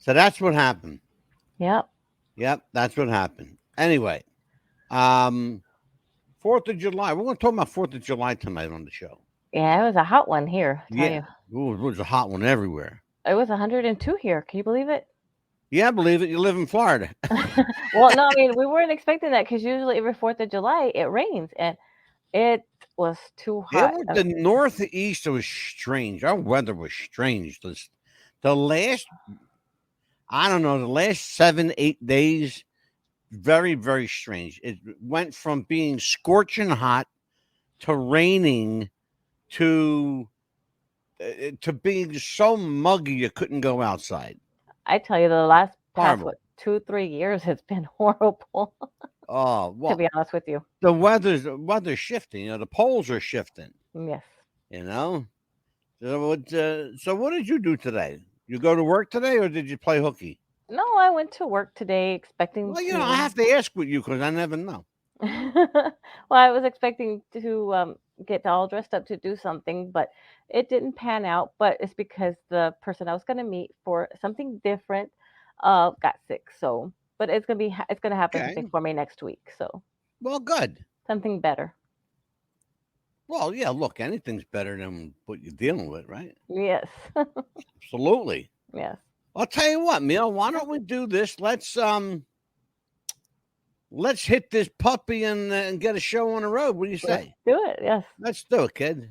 So that's what happened. Yep. Yep, that's what happened. Anyway, um, 4th of July. We're going to talk about 4th of July tonight on the show. Yeah, it was a hot one here. I tell Yeah, you, ooh, it was a hot one everywhere. it was 102 here. Can you believe it? Yeah, I believe it. You live in Florida. Well, no, I mean we weren't expecting that because usually every 4th of July it rains, and it was too It hot. was the northeast. It was strange. Our weather was strange. The last, I don't know, the last 7, 8 days, very, very strange. It went from being scorching hot to raining to to being so muggy you couldn't go outside. I tell you, the last past Horrible. what 2, 3 years has been horrible. Oh To well, be honest with you, the weather's shifting. The poles are shifting. yes. You know. So what did you do today? You go to work today, or did you play hooky? No, I went to work today expecting Well, I to. have to ask with you because I never know. Well, I was expecting to get all dressed up to do something, but it didn't pan out. But it's because the person I was going to meet for something different got sick. So, but it's gonna happen something Okay. for me next week. So Well, good. something better. Well, yeah. Look, anything's better than what you're dealing with, right? Yes, Absolutely. yes. I'll tell you what, Neil. Why don't we do this? Let's hit this puppy and get a show on the road. What do you Let's say? do it. Yes. Let's do it, kid.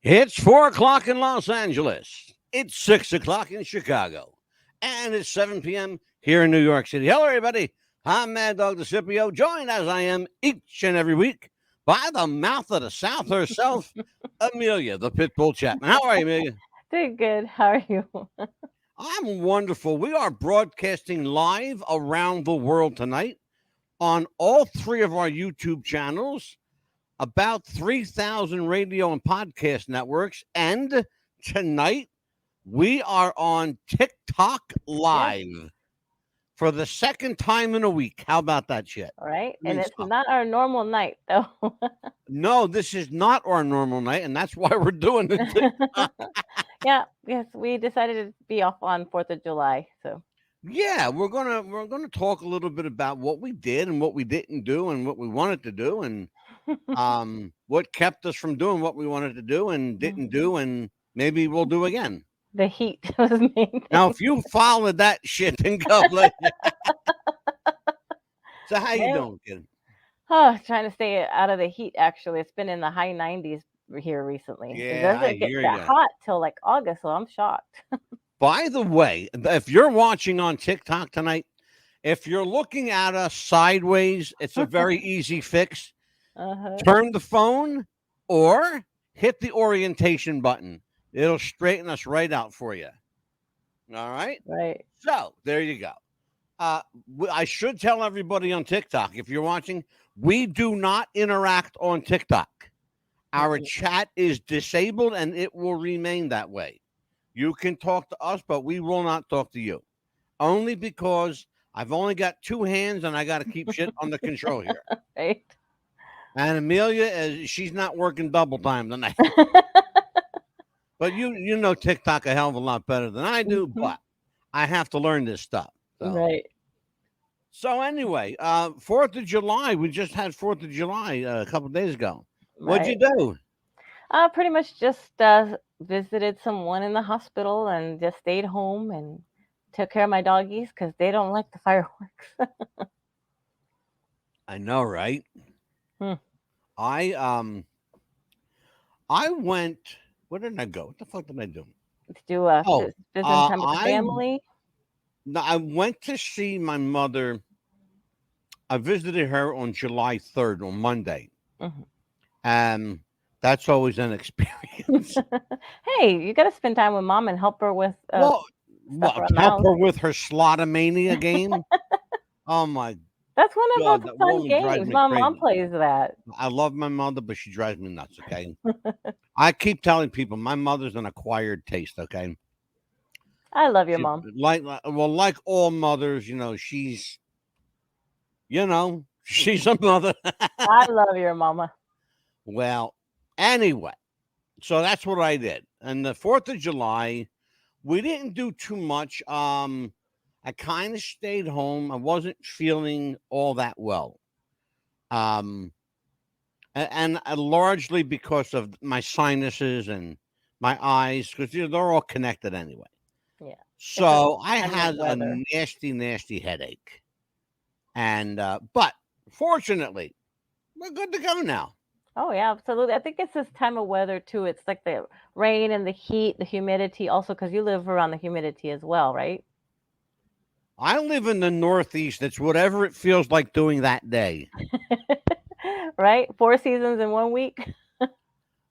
It's 4 o'clock in Los Angeles. It's 6 o'clock in Chicago. And it's 7 p.m. here in New York City. Hello, everybody. I'm Maddog the Scipio, joined as I am each and every week by the mouth of the South herself, Amelia, the Pitbull Chapman. How are you, Amelia? Doing good. How are you? I'm wonderful. We are broadcasting live around the world tonight on all three of our YouTube channels, about 3,000 radio and podcast networks. And tonight, we are on TikTok Yes. Live for the second time in a week. How about that shit? All right. I And mean, it's not our normal night though. no, this is not our normal night, and that's why we're doing it. Yeah. Yes. We decided to be off on 4th of July. So. Yeah, we're gonna talk a little bit about what we did and what we didn't do and what we wanted to do and what kept us from doing what we wanted to do and didn't do and maybe we'll do again. The heat was the main Now, thing. if you followed that shit, then go. So how you Man, doing, kid? oh, trying to stay out of the heat. Actually, it's been in the high 90s here recently. It Yeah, I doesn't get hear that you. hot till like August, so I'm shocked. By the way, if you're watching on TikTok tonight, if you're looking at us sideways, it's a very easy fix. Uh-huh. Turn the phone or hit the orientation button. It'll straighten us right out for you. All right. Right. So there you go. I should tell everybody on TikTok, if you're watching, we do not interact on TikTok. Our Mm-mm. chat is disabled and it will remain that way. You can talk to us, but we will not talk to you. Only because I've only got two hands and I got to keep shit on the control here. Right. And Amelia, she's not working double time tonight. But you know TikTok a hell of a lot better than I do, Mhm. but I have to learn this stuff. Right. So anyway, 4th of July, we just had 4th of July a couple of days ago. What'd you Right. do? Pretty much just visited someone in the hospital and just stayed home and took care of my doggies because they don't like the fireworks. I know, right? Hmm. I I went. Where did I go? What the fuck did I do? To do Oh, spend some time with the I family. no, I went to see my mother. I visited her on July 3rd on Monday. Mhm. And that's always an experience. Hey, you got to spend time with mom and help her with Well, stuff what around the help house. her with her Slotomania game? Oh my That's one of god, those that fun woman drives games. me My mom crazy. plays that. I love my mother, but she drives me nuts. Okay, I keep telling people my mother's an acquired taste. Okay, I love your she mom. like all mothers, she's a mother. I love your mama. Well, anyway, so that's what I did. And the 4th of July, we didn't do too much. I kind of stayed home. I wasn't feeling all that well. Um, and largely because of my sinuses and my eyes, because they're all connected anyway. Yeah, it's just So I inclement had a weather. nasty, nasty headache. And, but fortunately, we're good to go now. Oh yeah, absolutely. I think it's this time of weather too. It's like the rain and the heat, the humidity. Also, because you live around the humidity as well, right? I live in the Northeast. It's whatever it feels like doing that day. Right? 4 seasons in 1 week.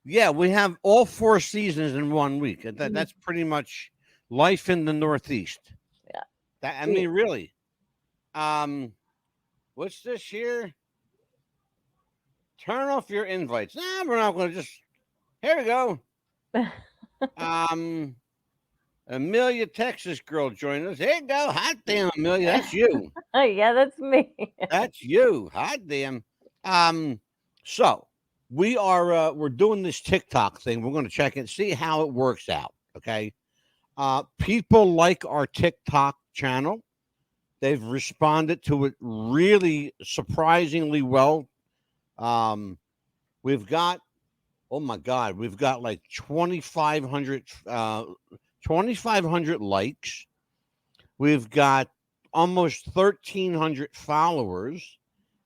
Yeah, we have all 4 seasons in 1 week. Mhm. That's pretty much life in the Northeast. Yeah. I We mean, really. Um, what's this here? Turn off your invites. Nah, we're not going to just. Here we go. Um, Amelia, Texas girl joined us. Here you go. Hot damn, Amelia, that's you. Yeah, that's me. That's you. Hot damn. Um, so we're doing this TikTok thing. We're going to check and see how it works out. Okay. People like our TikTok channel. They've responded to it really surprisingly well. Um, we've got, oh my God, we've got like 2,500 likes. We've got almost 1,300 followers.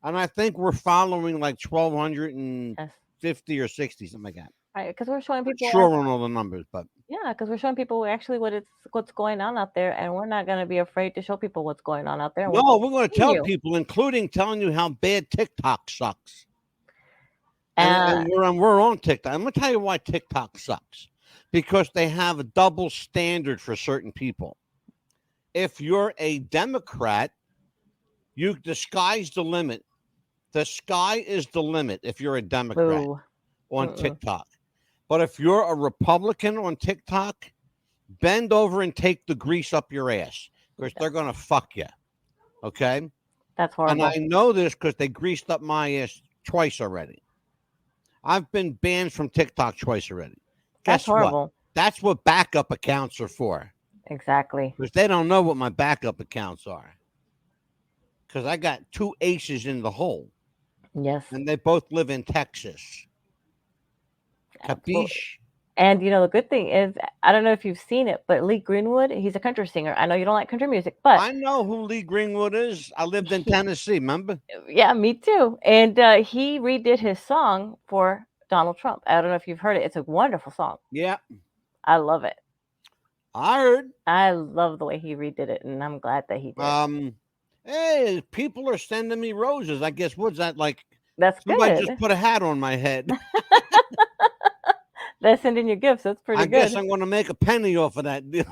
And I think we're following like Yes. 1,250 or 60, something like that. Right, because we're showing Not people sure on all the numbers, but yeah, because we're showing people actually what's going on out there, and we're not going to be afraid to show people what's going on out there, and we'll no, we're going to tell continue. people, including telling you how bad TikTok sucks. Uh, And we're on TikTok. I'm going to tell you why TikTok sucks, because they have a double standard for certain people. If you're a Democrat, the sky's the limit. The sky is the limit if you're a Democrat boo. on Mm-mm. TikTok. But if you're a Republican on TikTok, bend over and take the grease up your ass, because Yeah, they're going to fuck you. Okay. that's And I horrible. know this because they greased up my ass twice already. I've been banned from TikTok twice already. That's Guess what? horrible. That's what backup accounts are for, Exactly. because they don't know what my backup accounts are. Because I got two aces in the hole, Yes, and they both live in Texas. absolutely. Capiche? And the good thing is, I don't know if you've seen it, but Lee Greenwood, he's a country singer. I know you don't like country music, but I know who Lee Greenwood is. I lived in he, Tennessee, remember? yeah, me too. And he redid his song for Donald Trump. I don't know if you've heard it. It's a wonderful song. Yeah, I love it. I heard. I love the way he redid it, and I'm glad that he did. Um, hey, people are sending me roses. I guess what's that like? That's Somebody just good. put a hat on my head. They're sending you gifts. That's pretty I guess good. I'm going to make a penny off of that deal.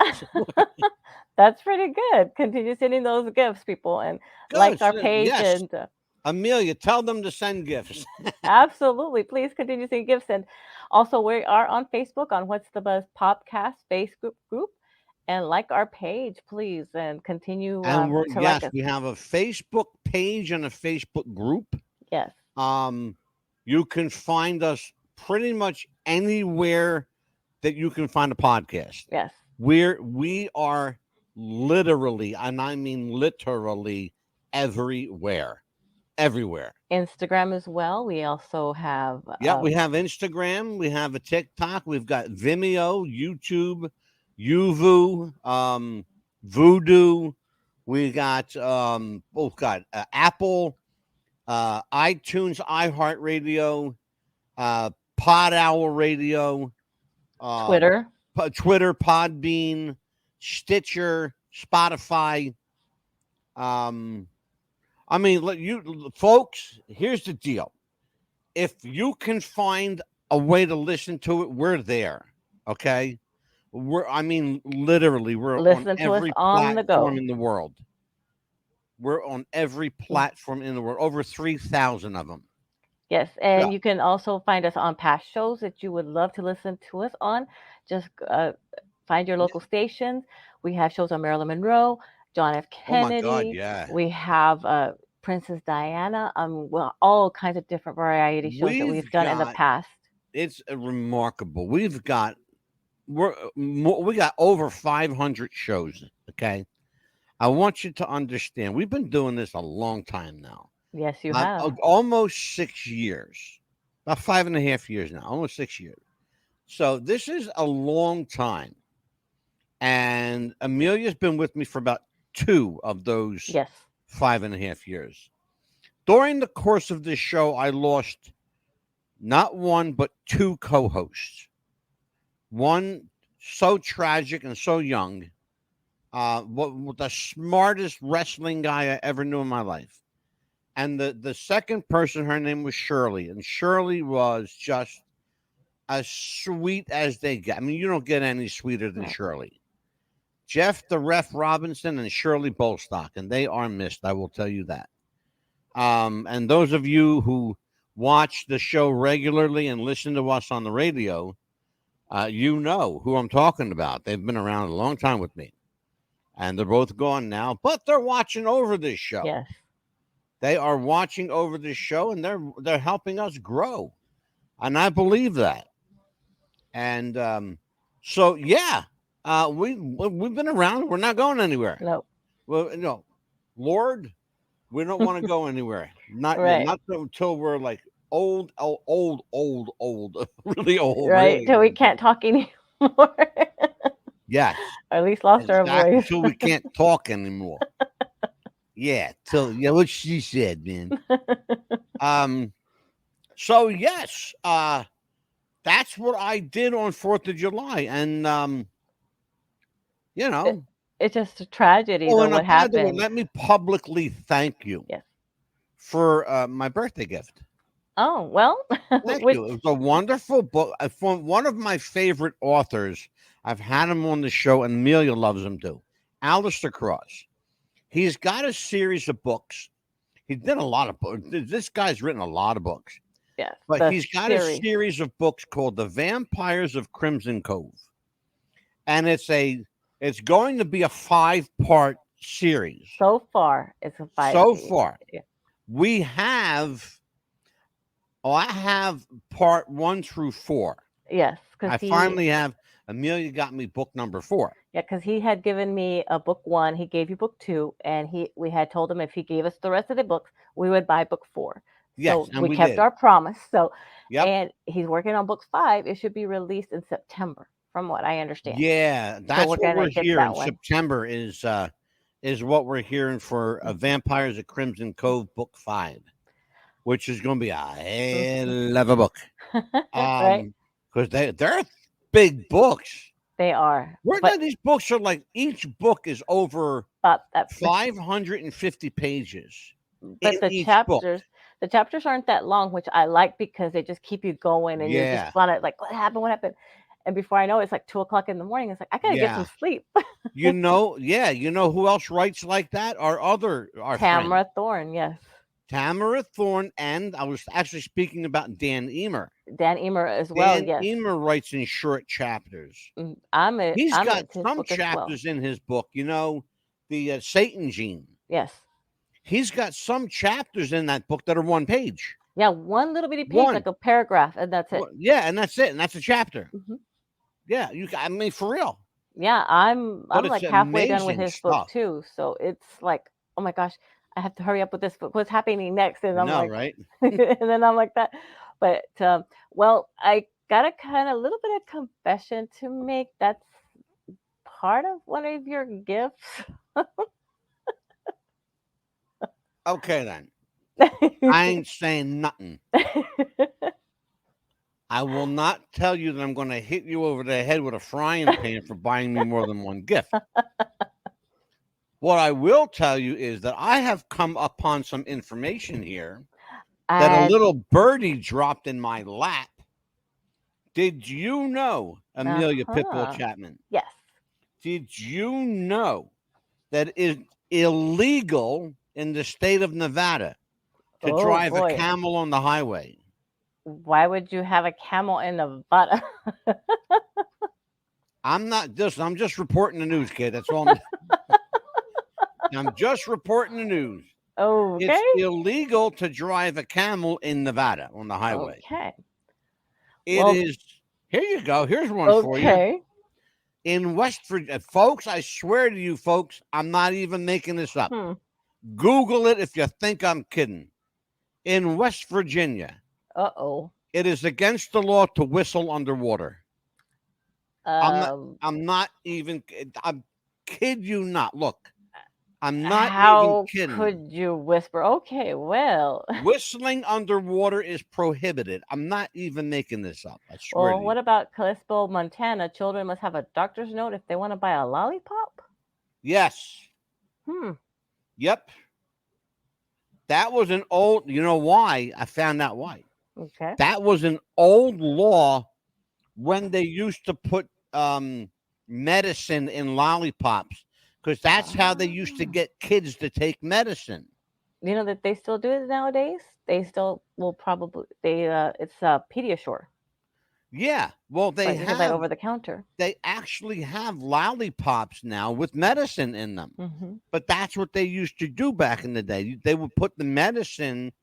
That's pretty good. Continue sending those gifts, people, and like Good. our page. Yes, And Amelia, tell them to send gifts. absolutely, please continue sending gifts. And also, we are on Facebook on What's the Buzz Podcast Facebook group, and like our page, please, and continue And to like us. we have a Facebook page and a Facebook group. Yes, Um, you can find us pretty much anywhere that you can find a podcast. yes. We are literally, and I mean literally, everywhere. Everywhere. Instagram as well. We also have Yeah, we have Instagram, we have a TikTok, we've got Vimeo, YouTube, Yuvu, Voodoo. We got Apple, iTunes, iHeartRadio, Pod Owl Radio. uh, Twitter. Twitter, Podbean, Stitcher, Spotify. Um, I mean, you folks. Here's the deal: if you can find a way to listen to it, we're there. Okay, I mean, literally, we're on Listen to us every on the platform go. in the world. We're on every platform in the world, over 3,000 of them. Yes, Yeah. and you can also find us on past shows that you would love to listen to us on. Just find your local stations. We have shows on Marilyn Monroe, John F. Oh my God, Kennedy. yeah. We have Princess Diana. Well, all kinds of different variety shows that We've we've done in the got past. it's remarkable. We got over 500 shows. Okay, I want you to understand. We've been doing this a long time now. Yes, you have. Almost 6 years, about 5.5 years now, almost 6 years. So this is a long time. And Amelia's been with me for about two of those Yes. 5.5 years. During the course of this show, I lost not one, but two co hosts. One so tragic and so young, the smartest wrestling guy I ever knew in my life. And the second person, her name was Shirley. And Shirley was just as sweet as they get. I mean, you don't get any sweeter than No. Shirley. Jeff the Ref Robinson and Shirley Bolstock, and they are missed. I will tell you that. And those of you who watch the show regularly and listen to us on the radio, you know who I'm talking about. They've been around a long time with me, and they're both gone now, but they're watching over this show. Yes. They are watching over this show, and they're helping us grow, and I believe that. And so, yeah, we've been around. We're not going anywhere. No. Well, no, Lord, we don't want to go anywhere. Not yet. Right. Not until we're like old, old, really old, Right. really Till we old. can't talk anymore. Yes, Or at least lost our exactly. voice. Until we can't talk anymore. Yeah, what she said, man. Um. So yes, that's what I did on 4th of July, and you It, know. it's just a tragedy, Oh, though, and what by the way, happened. let me publicly thank you Yes. for my birthday gift. Oh, well, Thank which, you. It was a wonderful book from one of my favorite authors. I've had him on the show, and Amelia loves him too. Alistair Cross. He's got a series of books. He did a lot of books. This guy's written a lot of books, yes, but the he's got a series. series of books called The Vampires of Crimson Cove, and it's going to be a 5-part series. So far, it's a five. So far, Yeah. we have. Oh, I have part 1 through 4. Yes, because I finally have. Amelia got me book number 4. yeah, because he had given me a book one. He gave you book two, and we had told him if he gave us the rest of the books, we would buy book four. Yes, So and we we kept did. our promise. So, Yep. and he's working on book five. It should be released in September, from what I understand. Yeah, So that's we're what gonna we're get hearing. that one. September is what we're hearing for Vampires of Crimson Cove book 5, which is going to be a hell of a book. Right? Because they're big books. They are, But these books are like each book is over but that 550 pages. but In each book. the chapters aren't that long, which I like because they just keep you going and you Yeah. just want to like what happened, and before I know it, it's like 2 o'clock in the morning. It's like I gotta get some sleep. You know who else writes like that? Our friend Tamara Thorne, yes. Tamara Thorne, and I was actually speaking about Dan Emer. Dan Emer as well, Dan yes. Emer writes in short chapters. He's He's I'm got into his some book as well. chapters in his book. You know, the Satan Gene. Yes. He's got some chapters in that book that are 1 page. Yeah, one little bitty page, like a paragraph, and that's it. Yeah, and that's it, and that's a chapter. Mm-hmm. Yeah, I mean, for real. Yeah, I'm like halfway done with his book too. So it's like, oh my gosh, I have to hurry up with this book. What's happening next? And I'm like, right? and then I'm like that. But well, I got a kind of little bit of confession to make. That's part of one of your gifts. Okay, then. I ain't saying nothing. I will not tell you that I'm going to hit you over the head with a frying pan for buying me more than one gift. What I will tell you is that I have come upon some information here that a And little birdie dropped in my lap. Did you know, Amelia Pitbull uh-huh. Chapman? Yes. Did you know that it's illegal in the state of Nevada to Oh drive a boy. camel on the highway? Why would you have a camel in Nevada? I'm just reporting the news, kid. That's all. I'm just reporting the news. Okay. It's illegal to drive a camel in Nevada on the highway. Okay. It Well, is. Here you go. Here's one for you. okay. In West Virginia, folks, I swear to you, folks, I'm not even making this up. Hmm. Google it if you think I'm kidding. In West Virginia, Uh-oh. it is against the law to whistle underwater. Um, I'm not even. I kid you not. Look, I'm not even how kidding. could you whisper? Okay, well. Whistling underwater is prohibited. I'm not even making this up. I swear Well, to you. what about Callisto, Montana? Children must have a doctor's note if they want to buy a lollipop? Yes. Hmm. Yep. That was an old. You know why? I found out why. Okay. That was an old law when they used to put medicine in lollipops, because that's how they used to Ah. get kids to take medicine. You know that they still do it nowadays? They still will probably it's Pediasure. Yeah. Well, Like you can buy it over the counter. they actually have lollipops now with medicine in them. Hmm. But that's what they used to do back in the day. They would put the medicine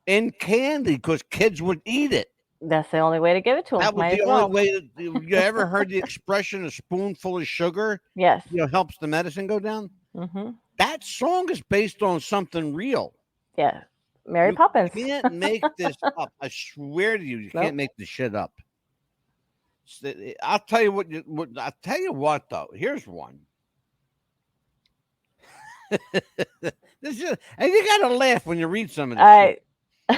in candy because kids would eat it. That's the only way to give it to them. That was Might the as only well. way. You ever heard the expression "a spoonful of sugar"? Yes. Helps the medicine go down. Hmm. That song is based on something real. Yeah. Mary You Poppins. can't make this up. I swear to you, you can't Nope. make this shit up. I'll tell you what. I'll tell you what though. Here's one. This is, and you gotta laugh when you read some of this shit.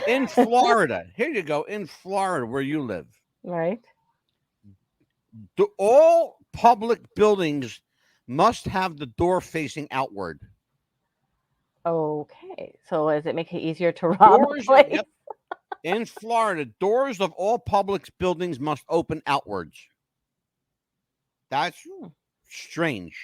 In Florida, here you go. In Florida, where you live, Right. all public buildings must have the door facing outward. Okay. So does it make it easier to rob a Doors, place? yep. In Florida, doors of all public buildings must open outwards. That's strange.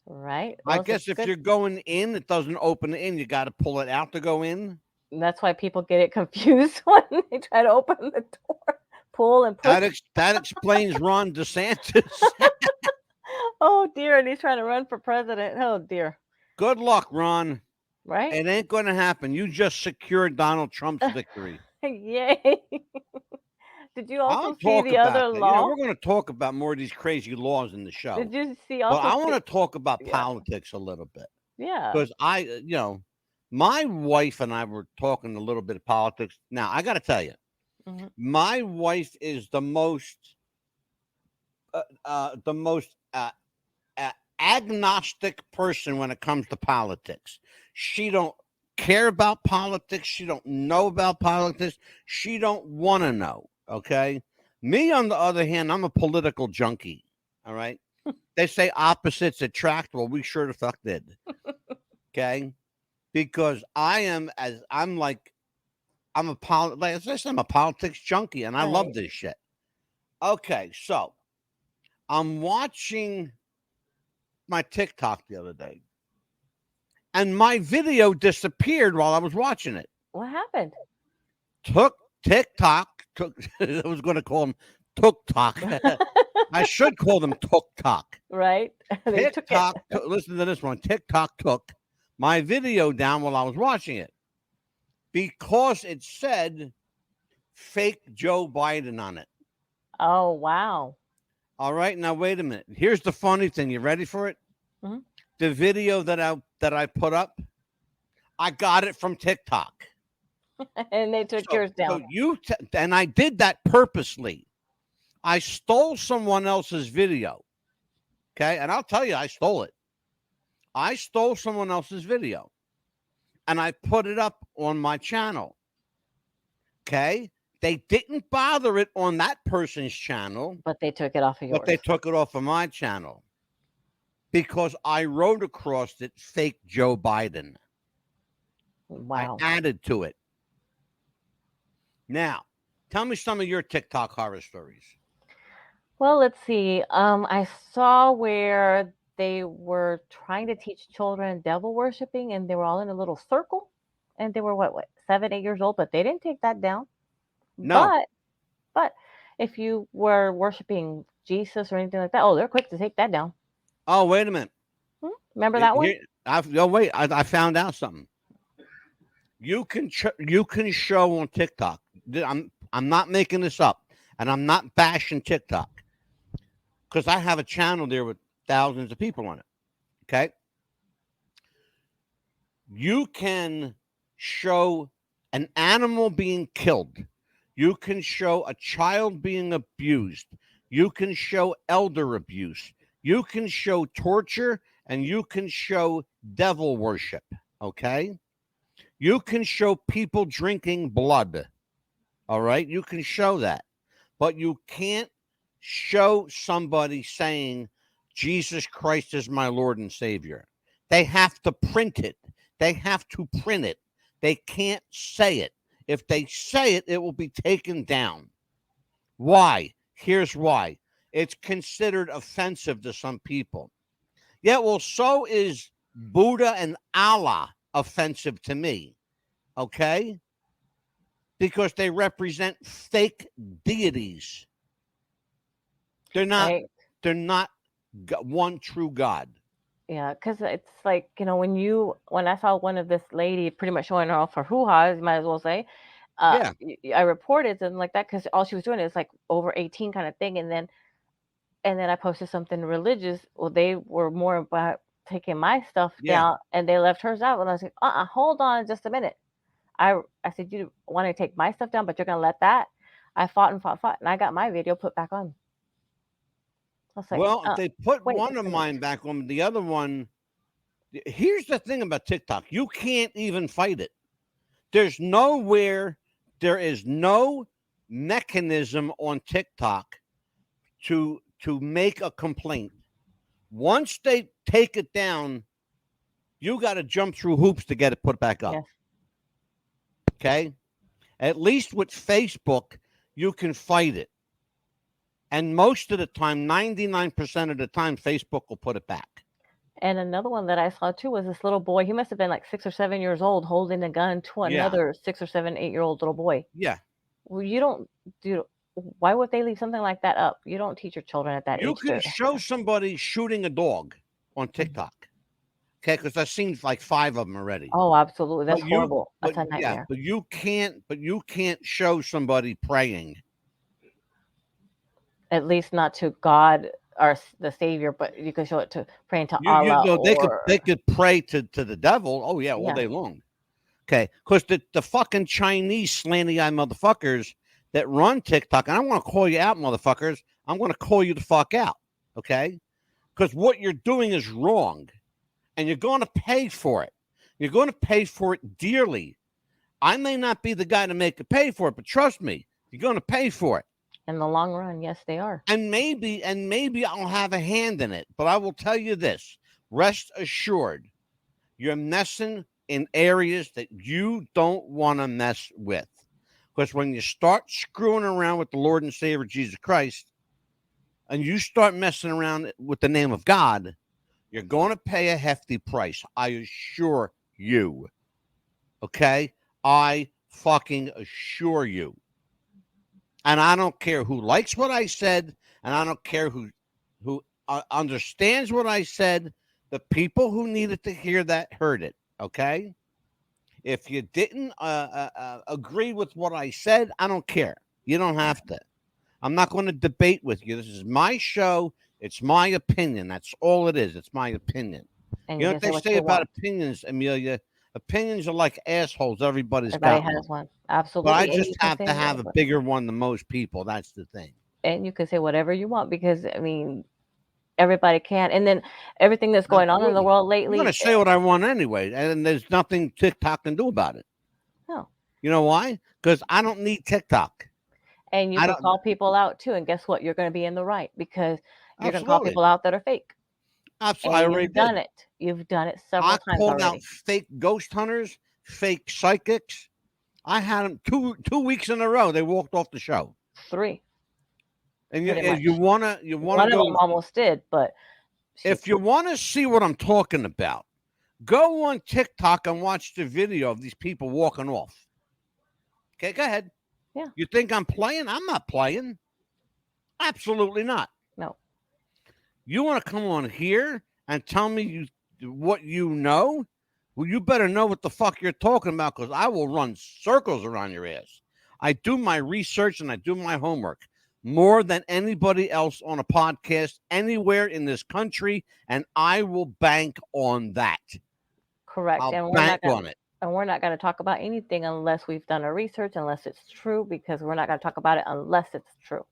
Right. I Well, guess if you're going in, it doesn't open in. You got to pull it out to go in. that's why people get it confused when they try to open the door, pull and push. That explains Ron DeSantis. Oh dear, and he's trying to run for president. Oh dear. Good luck, Ron. Right? It ain't going to happen. You just secured Donald Trump's victory. Yay. Did you I'll also see talk the about other that. law? We're going to talk about more of these crazy laws in the show. Did you see But also I want to see talk about yeah. politics a little bit. Yeah. Because my wife and I were talking a little bit of politics. Now, I got to tell you, my wife is the most agnostic person when it comes to politics. She don't care about politics. She don't know about politics. She don't want to know. Okay. Me, on the other hand, I'm a political junkie. All right. They say opposites attract. Well, we sure the fuck did. Okay. Because I'm a politics junkie and I love this shit. Okay. So I'm watching my TikTok the other day, and my video disappeared while I was watching it. What happened? TikTok. I was going to call them TikTok. I should call them TikTok. Right. TikTok. Listen to this one. TikTok took my video down while I was watching it because it said fake Joe Biden on it. Oh wow. All right, now wait a minute. Here's the funny thing. You ready for it? Mm-hmm. The video that I put up, I got it from TikTok. And they took yours down. So and I did that purposely. I stole someone else's video. Okay, and I'll tell you, I stole it. I stole someone else's video, and I put it up on my channel. Okay, They didn't bother it on that person's channel, But they took it off of but they yours. took it off of my channel because I wrote across it fake Joe Biden. I Wow. added to it. Now, tell me some of your TikTok horror stories. Well, let's see. I saw where they were trying to teach children devil worshiping, and they were all in a little circle, and they were what 7, 8 years old, but they didn't take that down. No. But if you were worshiping Jesus or anything like that, oh, they're quick to take that down. Oh, wait a minute. Remember that one? I found out something. You can show on TikTok. I'm not making this up, and I'm not bashing TikTok because I have a channel there with thousands of people on it. Okay, you can show an animal being killed. You can show a child being abused. You can show elder abuse. You can show torture, and you can show devil worship. Okay. You can show people drinking blood. All right. You can show that. But you can't show somebody saying, Jesus Christ is my Lord and Savior. They have to print it. They have to print it. They can't say it. If they say it, it will be taken down. Why? Here's why. It's considered offensive to some people. Yeah, well, so is Buddha and Allah offensive to me, okay? Because they represent fake deities. They're not. Right. They're not one true God. Yeah, because it's like, when I saw one of this lady pretty much showing her off her hoo-ha, you might as well say, Yeah. I reported something like that because all she was doing is like over 18 kind of thing, and then I posted something religious. Well, they were more about taking my stuff Yeah. down, and they left hers out. And I was like, hold on just a minute. I said, you want to take my stuff down, but you're gonna let that? I fought and fought, and I got my video put back on. I was like, Well, they put wait one just of a minute. mine back on. The other one. Here's the thing about TikTok. You can't even fight it. There is no mechanism on TikTok to make a complaint. Once they take it down, you got to jump through hoops to get it put back up. Yes. Okay? At least with Facebook, you can fight it. And most of the time, 99% of the time, Facebook will put it back. And another one that I saw too was this little boy. He must have been like 6 or 7 years old, holding a gun to another 6 or 7, 8-year-old little boy. Yeah. Well, you don't do. Why would they leave something like that up? You don't teach your children at that age. You can show somebody shooting a dog on TikTok. Okay, because I've seen like 5 of them already. Oh, absolutely. That's horrible. That's a nightmare. Yeah, but you can't show somebody praying. At least not to God or the Savior, but you can show it to praying to Allah. They could pray to the devil. Oh yeah, all day long. Okay, because the fucking Chinese slanty eye motherfuckers that run TikTok, and I want to call you out, motherfuckers. I'm going to call you the fuck out. Okay, because what you're doing is wrong, and you're going to pay for it. You're going to pay for it dearly. I may not be the guy to make you pay for it, but trust me, you're going to pay for it. In the long run, yes, they are. And maybe I'll have a hand in it. But I will tell you this. Rest assured, you're messing in areas that you don't want to mess with. Because when you start screwing around with the Lord and Savior Jesus Christ, and you start messing around with the name of God, you're going to pay a hefty price. I assure you. Okay? I fucking assure you. And I don't care who likes what I said, and I don't care who understands what I said. The people who needed to hear that heard it, okay? If you didn't agree with what I said, I don't care. You don't have to. I'm not going to debate with you. This is my show. It's my opinion. That's all it is. It's my opinion. And you know what they say about opinions, Amelia? Opinions are like assholes. Everybody has one. Absolutely. But I just have to have a bigger one than most people. That's the thing. And you can say whatever you want because, I mean, everybody can. And then everything that's going on in the world lately. I'm going to say what I want anyway. And there's nothing TikTok can do about it. No. You know why? Because I don't need TikTok. And you I can don't. call people out too, and guess what? You're going to be in the right because you're going to call Absolutely. people out that are fake. I And already you've done did. it. You've done it several I times called out already. fake ghost hunters, fake psychics. I had them two weeks in a row. They walked off the show. 3, And pretty if you much. wanna One of go, them almost did, but she if you wanna see what I'm talking about, go on TikTok and watch the video of these people walking off. Okay, go ahead. yeah, You think I'm playing? I'm not playing. Absolutely not. no. You want to come on here and tell me what you know? Well, you better know what the fuck you're talking about because I will run circles around your ass. I do my research and I do my homework more than anybody else on a podcast anywhere in this country, and I will bank on that. Correct. I'll bank on it. And we're not going to talk about anything unless we've done our research, unless it's true, because we're not going to talk about it unless it's true.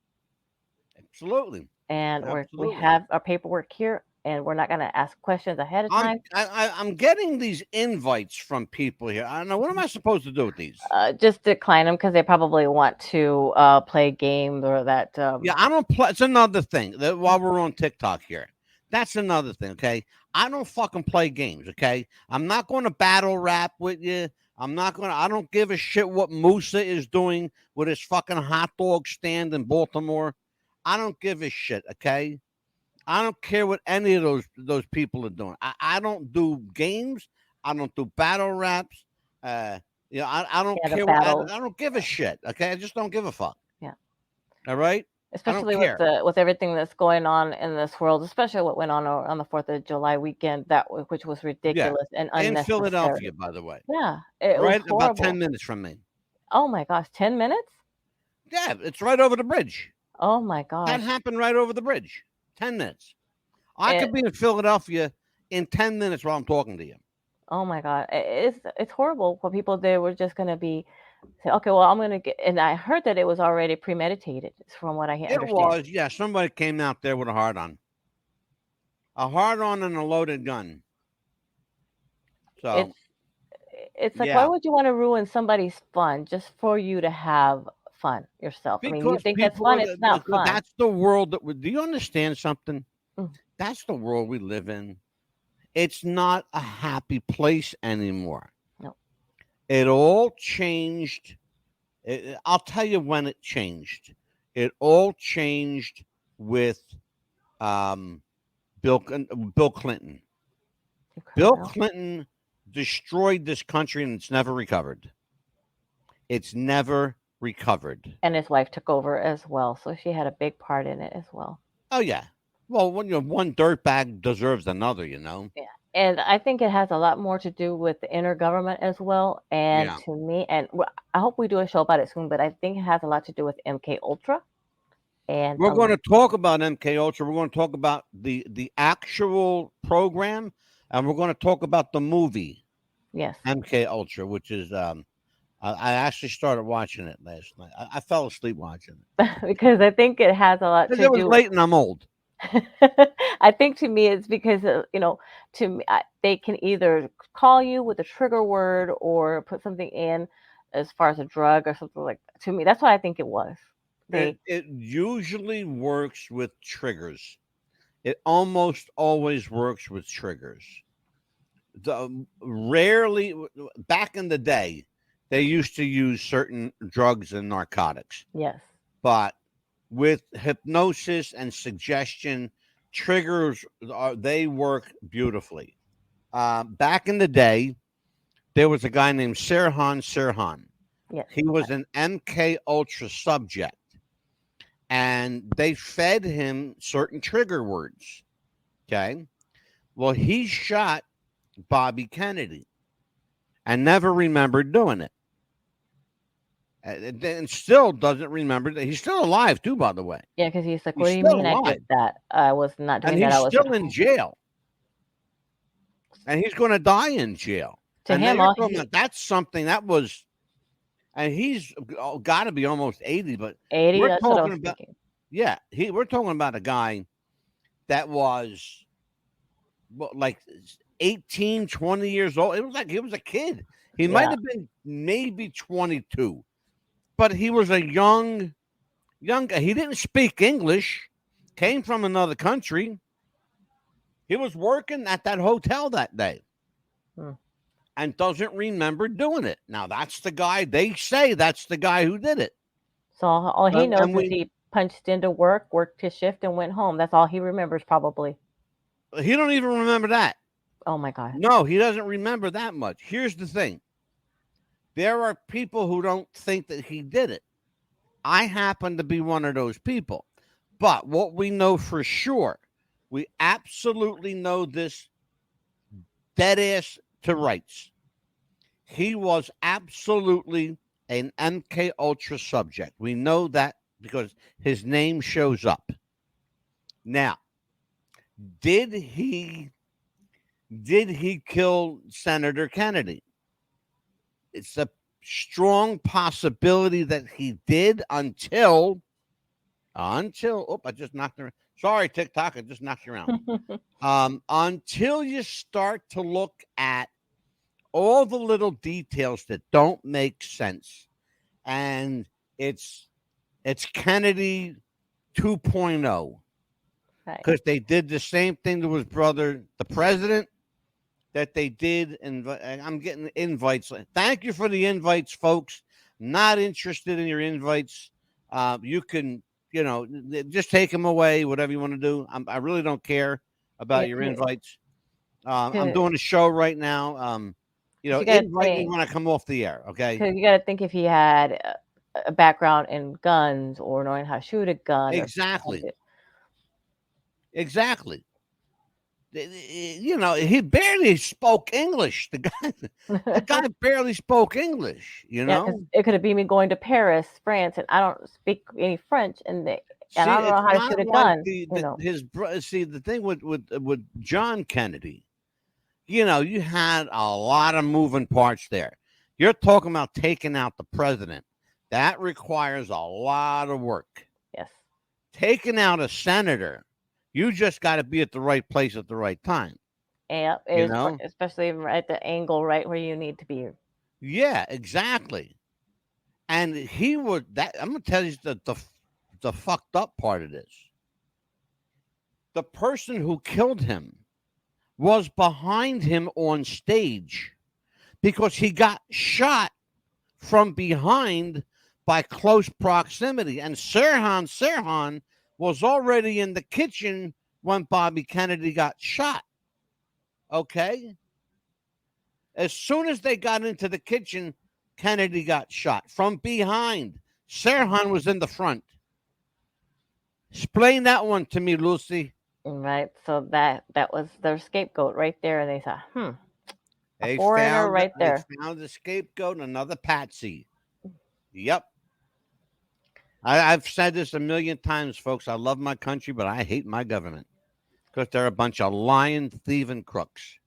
Absolutely. And we Absolutely. have our paperwork here, and we're not going to ask questions ahead of time. I'm getting these invites from people here. I don't know, what am I supposed to do with these? Just decline them because they probably want to play games or that. Yeah, I don't play. It's another thing that while we're on TikTok here, that's another thing. Okay, I don't fucking play games. Okay, I'm not going to battle rap with you. I'm not going to. I don't give a shit what Musa is doing with his fucking hot dog stand in Baltimore. I don't give a shit. Okay, I don't care what any of those people are doing. I don't do games. I don't do battle raps. I don't Yeah, the care. battles. I don't give a shit. Okay, I just don't give a fuck. Yeah. All right. I don't Especially care. with everything that's going on in this world, especially what went on the 4th of July weekend, which was Yeah, ridiculous and in unnecessary. Philadelphia, by the way, Yeah, it was right about 10 horrible. minutes from me. Oh my gosh, 10 minutes? Yeah, it's right over the bridge. Oh my That gosh. happened right over the bridge. 10 minutes. I It, could be in Philadelphia in 10 minutes while I'm talking to you. oh my God. It's horrible what people did were just going to be say, okay, well, I'm going to get, and I heard that it was already premeditated from what I It understand. was, yeah, somebody came out there with a hard on. A hard on and a loaded gun. So, It's, it's like, why yeah. would you want to ruin somebody's fun just for you to have fun yourself? I mean, you Because think that's people fun? are, It's not fun. that's the world that we, do you understand something? Mm, That's the world we live in. It's not a happy place anymore. no. It all changed. I'll tell you when it changed. It all changed with um, Bill Clinton. Bill Well, Clinton destroyed this country and it's never recovered. It's never recovered. and his wife took over as well, so she had a big part in it as well. Oh yeah. Well, when one dirtbag deserves another, you know. Yeah. And I think it has a lot more to do with the inner government as well. And Yeah. to me, and I hope we do a show about it soon, but I think it has a lot to do with MK Ultra. And We're going to talk about MK Ultra. We're going to talk about the actual program, and we're going to talk about the movie yes, MK Ultra, which is I actually started watching it last night. I fell asleep watching it because I think it has a lot because to it was do. late and I'm old. I think to me it's because to me they can either call you with a trigger word or put something in as far as a drug or something like that. To me, that's what I think it was. They It usually works with triggers. It almost always works with triggers. Rarely, back in the day, they used to use certain drugs and narcotics, yes, but with hypnosis and suggestion, triggers they work beautifully. Back in the day, there was a guy named Sirhan Sirhan. yes, He was an MK Ultra subject, and they fed him certain trigger words. Okay, well, he shot Bobby Kennedy and never remembered doing it. And still doesn't remember that he's still alive too, by the way. yeah. Because he's like, He's "What do you still mean I alive, did that? I was not and doing that. he's I was at still in home." jail, and he's going to die in jail. To And now him, you're all talking he about that's something that was, and he's got to be almost 80. But 80. we're That's what I talking was about, thinking. yeah, we're talking about a guy that was like 18, 20 years old. It was like he was a kid. He might Yeah, have been maybe 22, but he was a young Young guy. He didn't speak English. Came from another country. He was working at that hotel that day Hmm. and doesn't remember doing it. Now that's the guy. They say that's the guy who did it. So all he knows And is he punched into work, worked his shift, and went home. That's all he remembers, probably. he don't even remember that. Oh my God. No, he doesn't remember that much. Here's the thing. There are people who don't think that he did it. I happen to be one of those people. But what we know for sure, we absolutely know this dead ass to rights. He was absolutely an MK Ultra subject. We know that because his name shows up. Now, did he kill Senator Kennedy? It's a strong possibility that he did until oh, I just knocked her. Sorry, TikTok, I just knocked you around. Until you start to look at all the little details that don't make sense, and it's Kennedy 2.0 Right. because they did the same thing to his brother, the president, that they did. And I'm getting invites. Thank you for the invites, folks. Not interested in your invites. You can, just take them away, whatever you want to do. I really don't care Yeah, about your invites. I'm because doing a show right now. you got to Invite me think. when I come off the air. Okay. Because you got to think if he had a background in guns or knowing how to shoot a gun Exactly. or Exactly. He barely spoke English. The guy barely spoke English. yeah, because it could have been me going to Paris, France, and I don't speak any French, and I See, don't know it's how to shoot not a like gun. see, the thing with John Kennedy, you had a lot of moving parts there. You're talking about taking out the president. That requires a lot of work. Yes. Taking out a senator, you just got to be at the right place at the right time. Yeah, especially at the angle right where you need to be. Yeah, exactly. And he would that. I'm gonna tell you the fucked up part of this. The person who killed him was behind him on stage because he got shot from behind by close proximity. And Sirhan was already in the kitchen when Bobby Kennedy got shot. Okay? As soon as they got into the kitchen, Kennedy got shot from behind. Sirhan was in the front. Explain that one to me, Lucy. Right. So that was their scapegoat right there, and they thought, a They foreigner right there. They found the scapegoat, another patsy. Yep. I've said this a million times, folks. I love my country, but I hate my government because they're a bunch of lying, thieving crooks.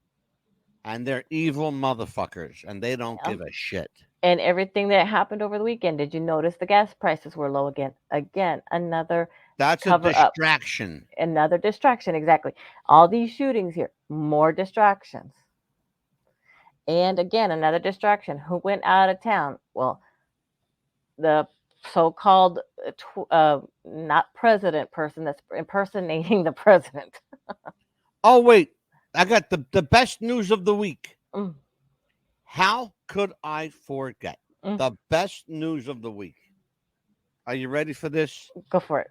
And they're evil motherfuckers, and they don't give a shit. And everything that happened over the weekend, did you notice the gas prices were low again? Again, another That's a distraction. Another distraction, exactly. All these shootings here, more distractions. And again, another distraction. Who went out of town? Well, the so-called not president person that's impersonating the president. Oh, wait. I got the best news of the week. Mm. How could I forget the best news of the week? Are you ready for this? Go for it.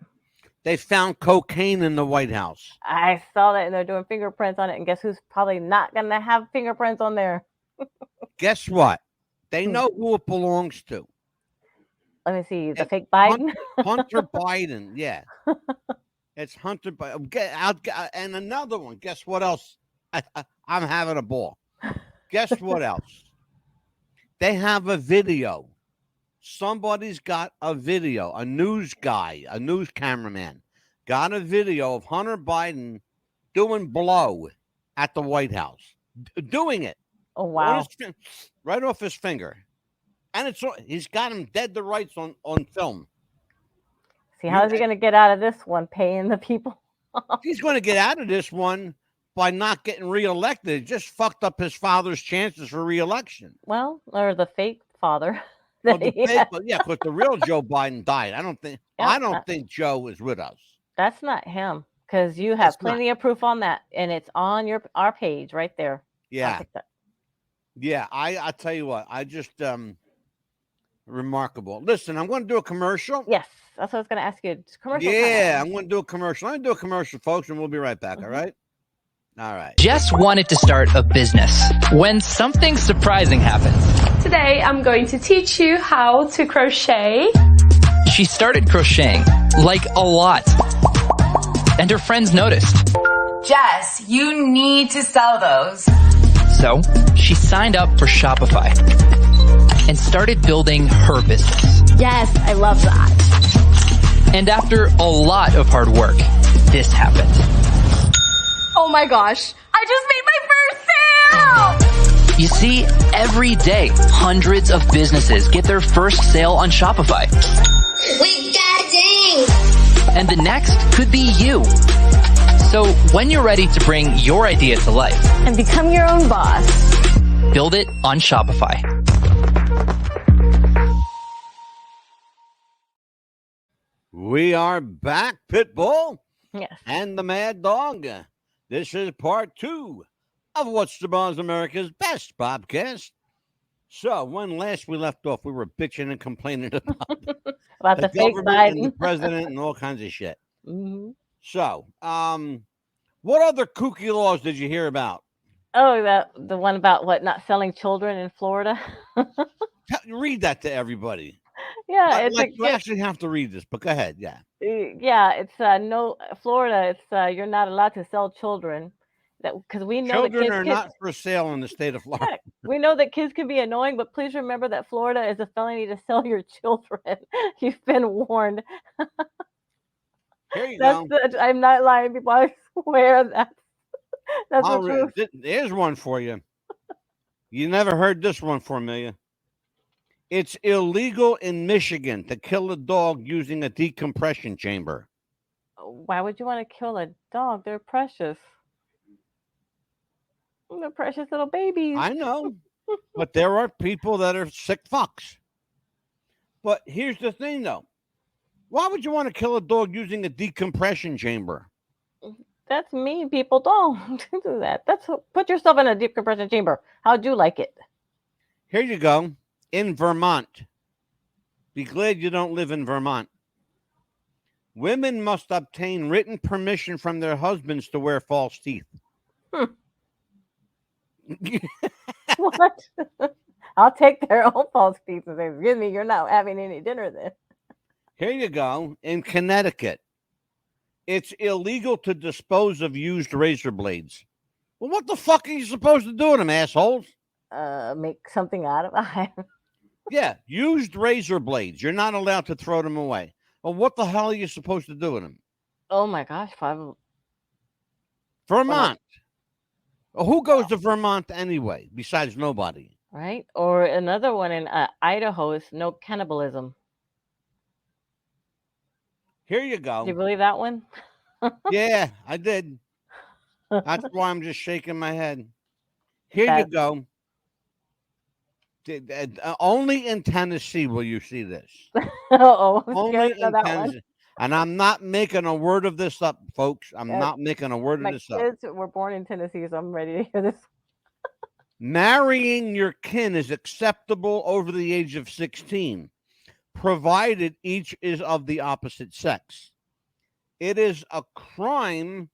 They found cocaine in the White House. I saw that, and they're doing fingerprints on it. And guess who's probably not going to have fingerprints on there? Guess what? They know who it belongs to. Let me see. The fake Biden? Hunter Biden. Yeah. It's Hunter Biden. And another one. Guess what else? I'm having a ball. Guess what else? They have a video. Somebody's got a video. A news guy, a news cameraman, got a video of Hunter Biden doing blow at the White House. Doing it. Oh, wow. Right off his finger. And he's got him dead to rights on film. See, how is he going to get out of this one? Paying the people? He's going to get out of this one by not getting reelected. It just fucked up his father's chances for reelection. Well, or the fake father. Oh, the Yeah. fake one, yeah, because the real Joe Biden died. I Yep, don't think Joe is with us. that's not him because you have It's not. plenty of proof on that, and it's on our page right there on Yeah, TikTok. yeah. I tell you what, I just remarkable. Listen, I'm going to do a commercial. Yes, that's what I was going to ask you. It's commercial Yeah, time. I'm going to do a commercial. I'm going to do a commercial, folks, and we'll be right back. All Hmm. right. All right. Jess wanted to start a business when something surprising happened. Today I'm going to teach you how to crochet. She started crocheting, like a lot. And her friends noticed. Jess, you need to sell those. So she signed up for Shopify and started building her business. Yes, I love that. And after a lot of hard work, this happened. Oh my gosh, I just made my first sale! You see, every day, hundreds of businesses get their first sale on Shopify. We got a ding! And the next could be you. So when you're ready to bring your idea to life And become your own boss. build it on Shopify. We are back, Pitbull Yes. and the Mad Dog. This is part 2 of What's the Buzz, America's Best Bobcast. So, when last we left off, we were bitching and complaining about About the the fake government and the Biden. president and all kinds of shit. Hmm. So, what other kooky laws did you hear about? Oh, the one about what not selling children in Florida. Read that to everybody. Yeah, it's Like you actually have to read this, but go ahead. Yeah. yeah, it's no Florida. It's you're not allowed to sell children. That because we know that Children kids are can. not for sale in the state of Florida. Heck, we know that kids can be annoying, but please remember that Florida is a felony to sell your children. You've been warned. Here you That's go. I'm not lying, people. I swear that's the truth. There's one for you. You never heard this one for Amelia. It's illegal in Michigan to kill a dog using a decompression chamber. Why would you want to kill a dog? They're precious. They're precious little babies. I know, but there are people that are sick fucks. But here's the thing, though. Why would you want to kill a dog using a decompression chamber? That's mean. People don't do that. Put yourself in a deep compression chamber. How'd you like it? Here you go. In Vermont. Be glad you don't live in Vermont. Women must obtain written permission from their husbands to wear false teeth. What? I'll take their own false teeth and say, "Excuse me, you're not having any dinner then." Here you go. In Connecticut, it's illegal to dispose of used razor blades. Well, what the fuck are you supposed to do with them, assholes? Make something out of it. Yeah, used razor blades. You're not allowed to throw them away. Well, what the hell are you supposed to do with them? Oh my gosh, probably. Vermont. Well, who goes to Vermont anyway, besides nobody? Right? Or another one in Idaho is no cannibalism. Here you Do you go. believe that one? Yeah, I did. That's why I'm just shaking my head. Here you That- go. Only in Tennessee will you see this. Oh, I'm Only scared of in that one. Tennessee. And I'm not making a word of this up, folks. I'm Yeah, not making a word My of this up. kids were born in Tennessee, so I'm ready to hear this. Marrying your kin is acceptable over the age of 16, provided each is of the opposite sex. It is a crime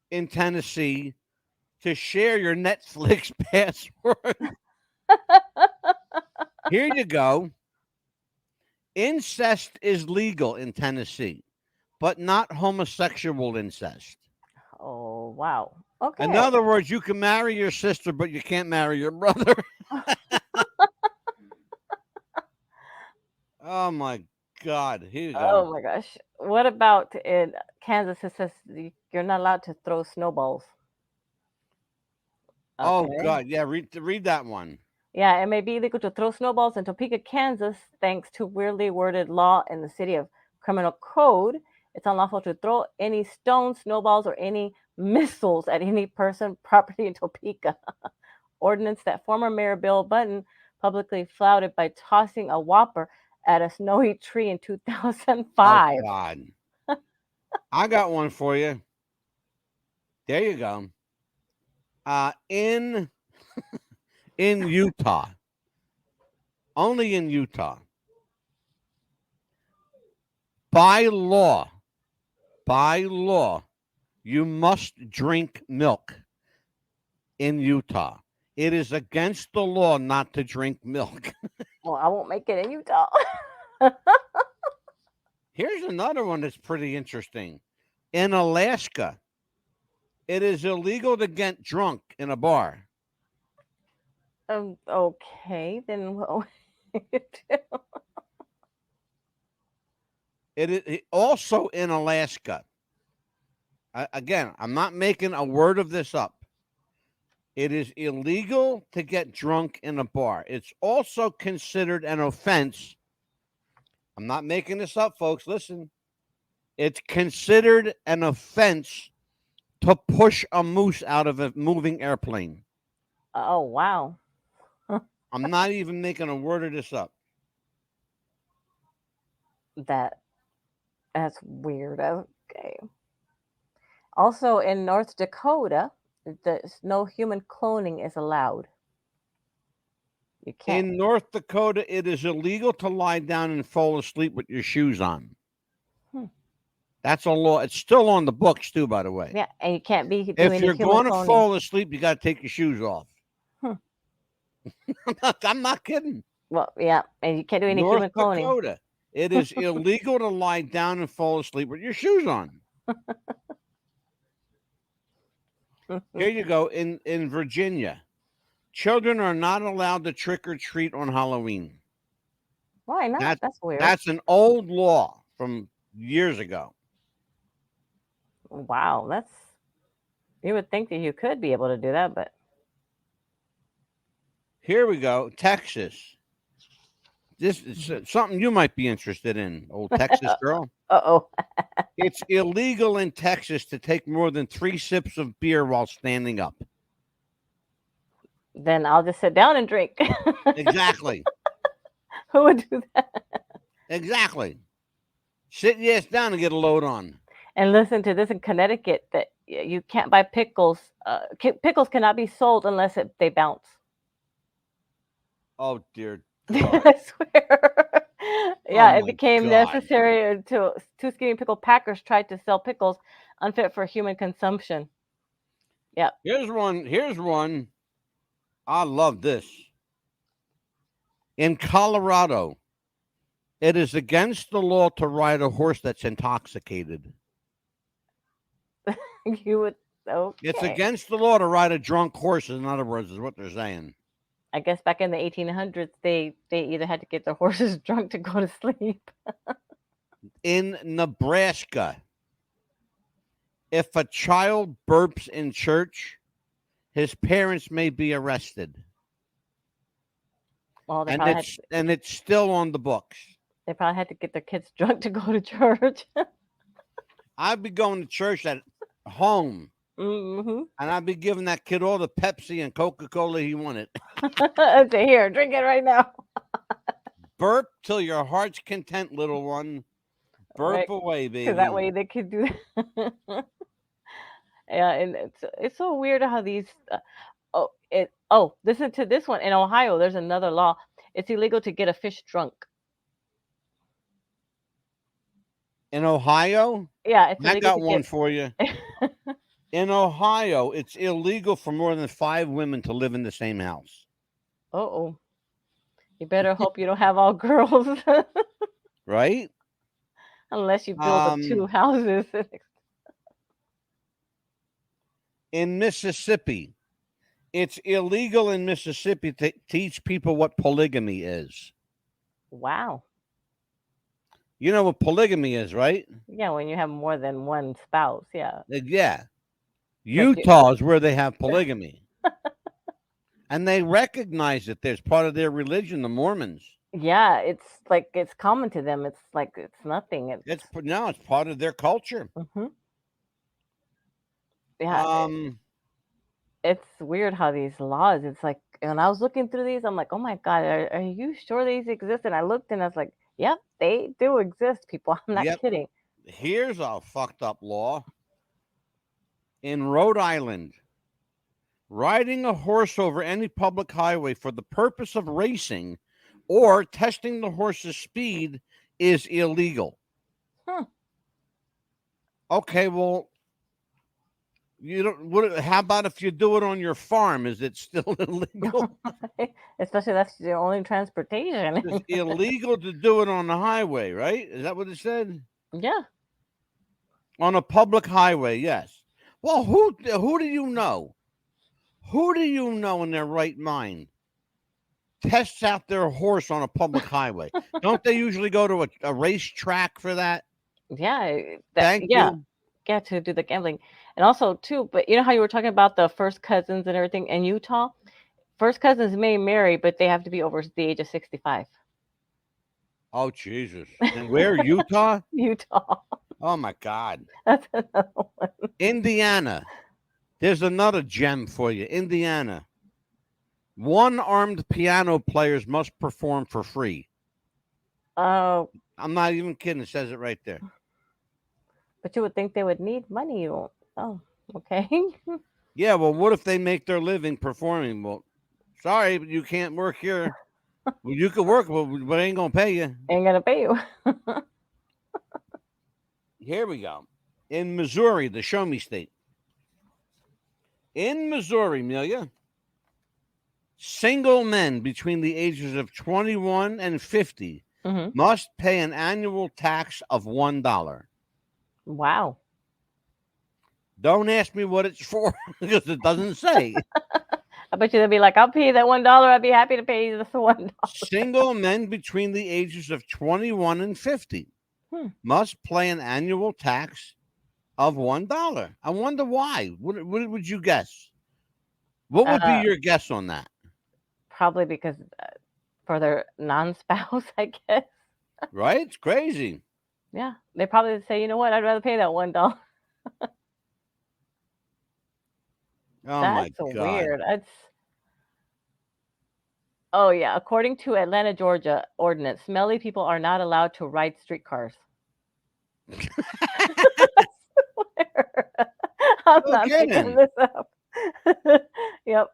in Tennessee to share your Netflix password. Here you go. Incest is legal in Tennessee, but not homosexual incest. Oh, wow. Okay. In other words, you can marry your sister, but you can't marry your brother. Oh my God. Here you go. Oh my gosh. What about in Kansas? It says you're not allowed to throw snowballs. Oh Okay. God. Yeah, read that one. Yeah, it may be illegal to throw snowballs in Topeka, Kansas, thanks to weirdly worded law in the city of criminal code. It's unlawful to throw any stones, snowballs, or any missiles at any person, property in Topeka. Ordinance that former Mayor Bill Button publicly flouted by tossing a whopper at a snowy tree in Oh 2005. God. I got one for you. There you go. In Utah. Only in Utah. By law, you must drink milk in Utah. It is against the law not to drink milk. Well, I won't make it in Utah. Here's another one that's pretty interesting. In Alaska, it is illegal to get drunk in a bar. Okay, then what will you do? It is also in Alaska. Again, I'm not making a word of this up. It is illegal to get drunk in a bar. It's also considered an offense. I'm not making this up, folks. Listen. It's considered an offense to push a moose out of a moving airplane. Oh, wow. I'm not even making a word of this up. That's weird. Okay. Also, in North Dakota, no human cloning is allowed. You can't. In North Dakota, it is illegal to lie down and fall asleep with your shoes on. That's a law. It's still on the books, too, by the way. Yeah, and you can't be doing If any you're human going to cloning. fall asleep, you got to take your shoes off. I'm not kidding. Well, yeah, and you can't do any North human cloning. Dakota, it is illegal to lie down and fall asleep with your shoes on. Here you go. In Virginia, children are not allowed to trick or treat on Halloween. Why not? That's weird. That's an old law from years ago. Wow, you would think that you could be able to do that, but Here we go. Texas. This is something you might be interested in, old Texas girl. uh-oh. It's illegal in Texas to take more than 3 sips of beer while standing up. Then I'll just sit down and drink. Exactly. Who would do that? Exactly. Sit your ass down and get a load on. And listen to this in Connecticut that you can't buy pickles. Pickles cannot be sold unless they bounce. Oh, dear. I swear. Yeah, Oh it my became God. necessary until 2 skinny pickle packers tried to sell pickles unfit for human consumption. Yep. Here's one. I love this. In Colorado, it is against the law to ride a horse that's intoxicated. You would. Okay. It's against the law to ride a drunk horse, in other words, is what they're saying. I guess back in the 1800s, they either had to get their horses drunk to go to sleep. In Nebraska, if a child burps in church, his parents may be arrested. Well, And it's still on the books. they probably had to get their kids drunk to go to church. I'd be going to church at home, Mm-hmm. and I'd be giving that kid all the Pepsi and Coca-Cola he wanted. Say, here, drink it right now. Burp till your heart's content, little one. Burp Right. away, baby. Because that way they could do that. Yeah, and it's so weird how these. Listen to this one. In Ohio, there's another law. It's illegal to get a fish drunk. In Ohio, Yeah, it's I illegal got to one get. for you. In Ohio, it's illegal for more than 5 women to live in the same house. Uh-oh. You better hope you don't have all girls. Right? Unless you build up 2 houses. In Mississippi, it's illegal in Mississippi to teach people what polygamy is. Wow. You know what polygamy is, right? Yeah, when you have more than one spouse. Yeah. Yeah. Utah is where they have polygamy. And they recognize it. There's part of their religion, the Mormons. Yeah, it's like it's common to them. It's like it's nothing. It's part of their culture. Mm-hmm. Yeah. it's weird how these laws. It's like when I was looking through these, I'm like, oh my god, are you sure these exist? And I looked and I was like, yep, they do exist, people. I'm not Yep. kidding. Here's a fucked up law in Rhode Island. Riding a horse over any public highway for the purpose of racing or testing the horse's speed is illegal. Hmm. Okay, well, you don't. What? How about if you do it on your farm? Is it still illegal? Especially that's your only transportation. It's illegal to do it on the highway, right? Is that what it said? Yeah. On a public highway, yes. Well, who do you know? Who do you know in their right mind tests out their horse on a public highway? Don't they usually go to a racetrack for that? Yeah. Thank Yeah. you. Yeah, to do the gambling. And also too, but you know how you were talking about the first cousins and everything in Utah? First cousins may marry, but they have to be over the age of 65. Oh, Jesus. And where? Utah? Utah. Oh, my God. That's another one. Indiana. There's another gem for you. Indiana. One-armed piano players must perform for free. Oh, I'm not even kidding. It says it right there. but you would think they would need money. Oh, okay. Yeah, well, what if they make their living performing? Well, sorry, but you can't work here. Well, you could work, but I ain't going to pay you. Ain't gonna pay you. Here we go. In Missouri, the show me state. In Missouri, Amelia, single men between the ages of 21 and 50 Hmm. must pay an annual tax of $1. Wow. Don't ask me what it's for because it doesn't say. I bet you they'll be like, I'll pay you that $1. I'd be happy to pay you this $1. Single men between the ages of 21 and 50 must pay an annual tax of $1. I wonder why. What would you guess? What would be your guess on that? Probably because for their non-spouse, I guess. Right? It's crazy. Yeah, they probably would say, you know what? I'd rather pay that $1. Oh, That's my God. weird. Oh yeah. According to Atlanta, Georgia ordinance, smelly people are not allowed to ride streetcars. I'm not Okay, making then. this up. Yep.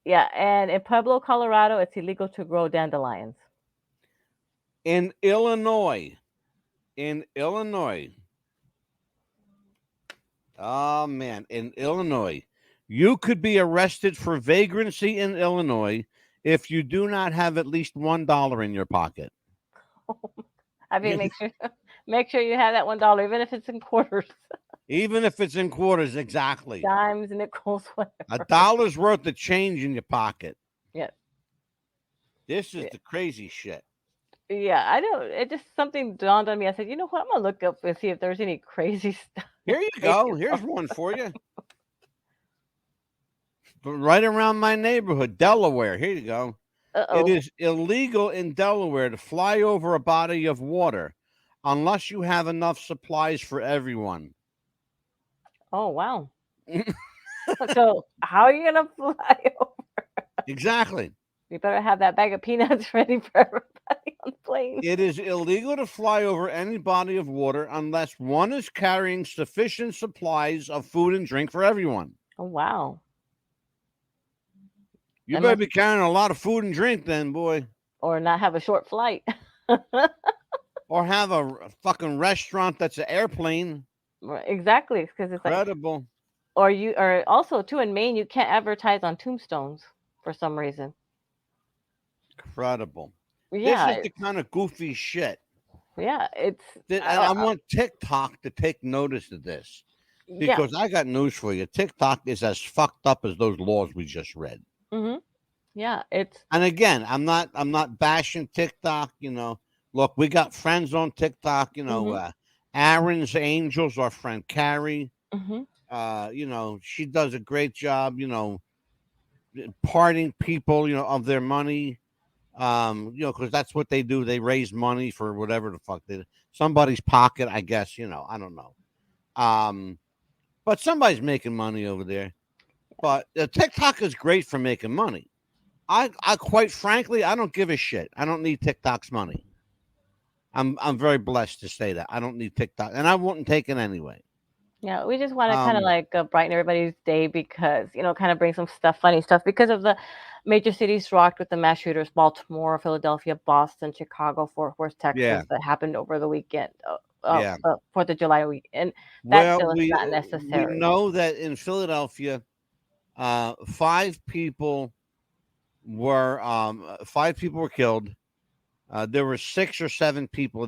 Yeah, and in Pueblo, Colorado, it's illegal to grow dandelions. In Illinois, oh man, in Illinois, you could be arrested for vagrancy in Illinois if you do not have at least $1 in your pocket. I mean, make sure you have that $1, even if it's in quarters, Even if it's in quarters, exactly. dimes, nickels, whatever. $1 worth of change in your pocket. Yes. This is the crazy shit. Yeah, I know. It just something dawned on me. I said, you know what? I'm gonna look up and see if there's any crazy stuff. Here you go. Here's one for you. Right around my neighborhood, Delaware. Here you go. Uh-oh. It is illegal in Delaware to fly over a body of water unless you have enough supplies for everyone. Oh wow. So how are you gonna fly over? Exactly. You better have that bag of peanuts ready for everybody on the plane. It is illegal to fly over any body of water unless one is carrying sufficient supplies of food and drink for everyone. Oh wow. You better be carrying a lot of food and drink then, boy. Or not have a short flight. Or have a fucking restaurant that's an airplane. Exactly, because it's Incredible. Like, or also too in Maine, you can't advertise on tombstones for some reason. Incredible. Yeah, this is the kind of goofy shit. Yeah, I want TikTok to take notice of this because I got news for you. TikTok is as fucked up as those laws we just read. Mm-hmm. Yeah, and again, I'm not bashing TikTok. You know, look, we got friends on TikTok. You know, Aaron's Angels, our friend Carrie. Mm-hmm. You know, she does a great job. You know, parting people, you know, of their money. You know, because that's what they do. They raise money for whatever the fuck somebody's pocket, I guess. You know, I don't know. But somebody's making money over there. But TikTok is great for making money. I quite frankly, I don't give a shit. I don't need TikTok's money. I'm very blessed to say that I don't need TikTok, and I wouldn't take it anyway. Yeah, we just want to kind of Um, like brighten everybody's day because, kind of bring some stuff, funny stuff, because of the major cities rocked with the mass shooters: Baltimore, Philadelphia, Boston, Chicago, Fort Worth, yeah, Texas, that happened over the weekend, yeah. 4th of July week. And that Well, still is not we necessary. know that in Philadelphia, 5 people were killed. There were 6 or 7 people.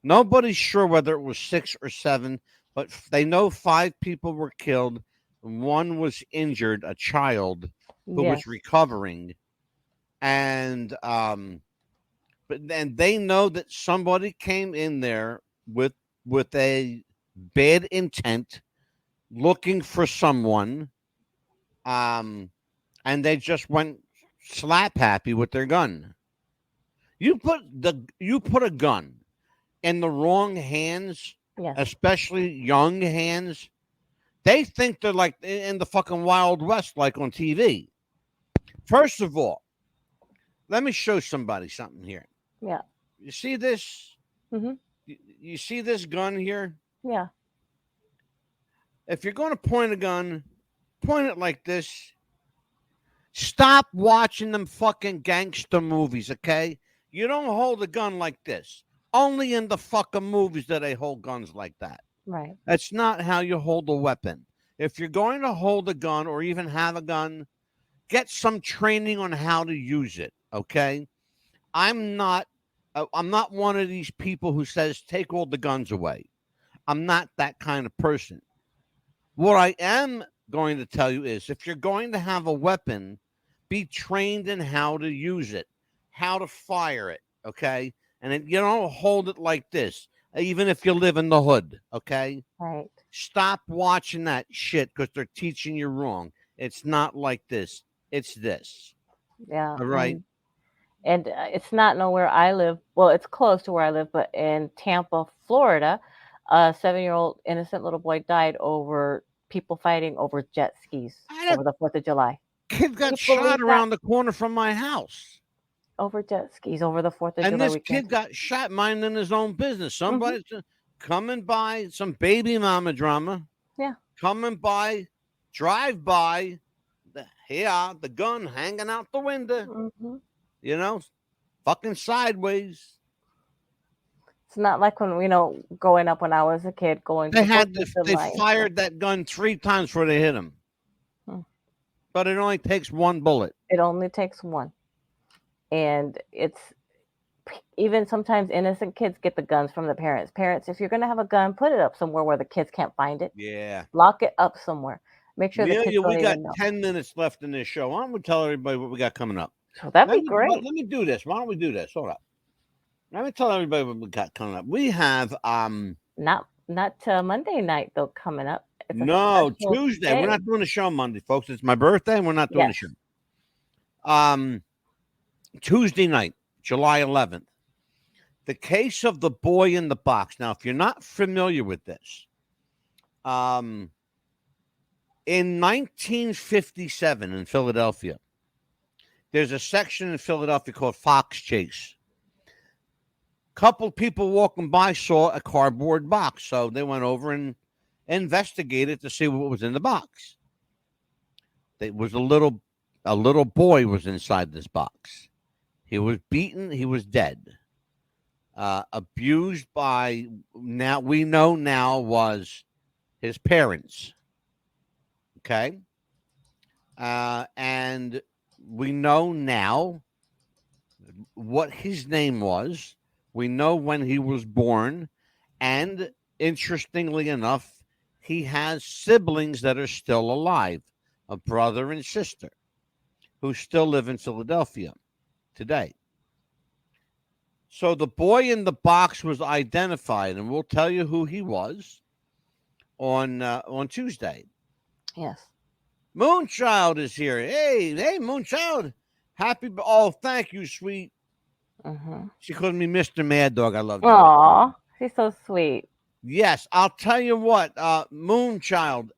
Nobody's sure whether it was 6 or 7, but they know 5 people were killed. One was injured, a child who Yes. was recovering, and but then they know that somebody came in there with a bad intent, looking for someone, and they just went slap happy with their gun. You put a gun in the wrong hands, Yes. especially young hands, they think they're like in the fucking Wild West, like on TV. First of all, let me show somebody something here. Yeah. You see this? Mm-hmm. You see this gun here? Yeah. If you're going to point a gun, point it like this. Stop watching them fucking gangster movies, okay? You don't hold a gun like this. Only in the fucking movies do they hold guns like that. Right. That's not how you hold a weapon. If you're going to hold a gun or even have a gun, get some training on how to use it, okay? I'm not one of these people who says take all the guns away. I'm not that kind of person. What I am going to tell you is if you're going to have a weapon, be trained in how to use it, how to fire it, okay? And then you don't hold it like this, even if you live in the hood, okay? Right. Stop watching that shit because they're teaching you wrong. It's not like this. It's this. Yeah. All right. And it's not nowhere I live. Well, it's close to where I live, but in Tampa, Florida, a 7-year-old innocent little boy died over people fighting over jet skis over the 4th of July. Kid got You shot believe around the corner from my house. Over jet skis over the 4th of And July this weekend. kid got shot minding his own business. Somebody's coming by, some baby mama drama. Yeah. Coming by, drive by. The gun hanging out the window. Mm-hmm. Fucking sideways. It's not like when growing up when I was a kid going. They to fired that gun 3 times before they hit him. But it only takes one bullet. It only takes one. And it's even sometimes innocent kids get the guns from the parents. Parents, if you're going to have a gun, put it up somewhere where the kids can't find it. Yeah. Lock it up somewhere. Make sure the kids don't we got even know. 10 minutes left in this show. Why don't we tell everybody what we got coming up? So that'd be great. Let me do this. Why don't we do this? Hold up. Let me tell everybody what we got coming up. We have not Monday night though coming up. It's no, Tuesday. day. We're not doing a show Monday, folks. It's my birthday, and we're not doing a show. Tuesday night, July 11th. The case of the boy in the box. Now, if you're not familiar with this, in 1957 in Philadelphia, there's a section in Philadelphia called Fox Chase. Couple people walking by saw a cardboard box, so they went over and investigated to see what was in the box. It was a little boy was inside this box. He was beaten. He was dead. Abused by we know now was his parents. Okay. And we know now what his name was. We know when he was born. And interestingly enough, he has siblings that are still alive, a brother and sister, who still live in Philadelphia today. So the boy in the box was identified, and we'll tell you who he was on Tuesday. Yes. Moonchild is here. Hey, Moonchild. Thank you, sweet. She called me Mr. Maddog. I love that. Aw, she's so sweet. Yes, I'll tell you what, Moonchild.